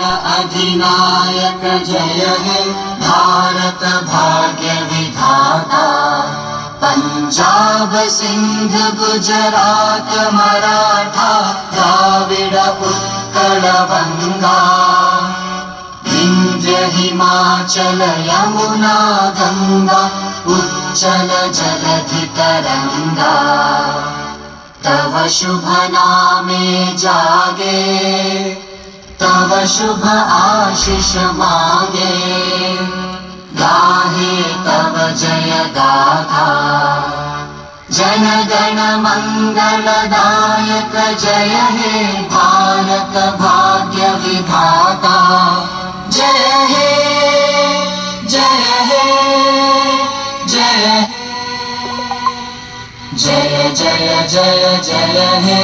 अधिनायक जय हे भारत भाग्य विधाता। पंजाब सिंध गुजरात मराठा द्राविड उत्कल बंगा। विंध्य हिमाचल यमुना गंगा उच्चल जलधि तरंगा। तव शुभ नामे जागे तव शुभ आशीष मागे। गाहे तव जय गाथा जन गण मंगलदायक जय हे भारत भाग्य विधाता। जय हे जय हे जय जय जय जय जय हे।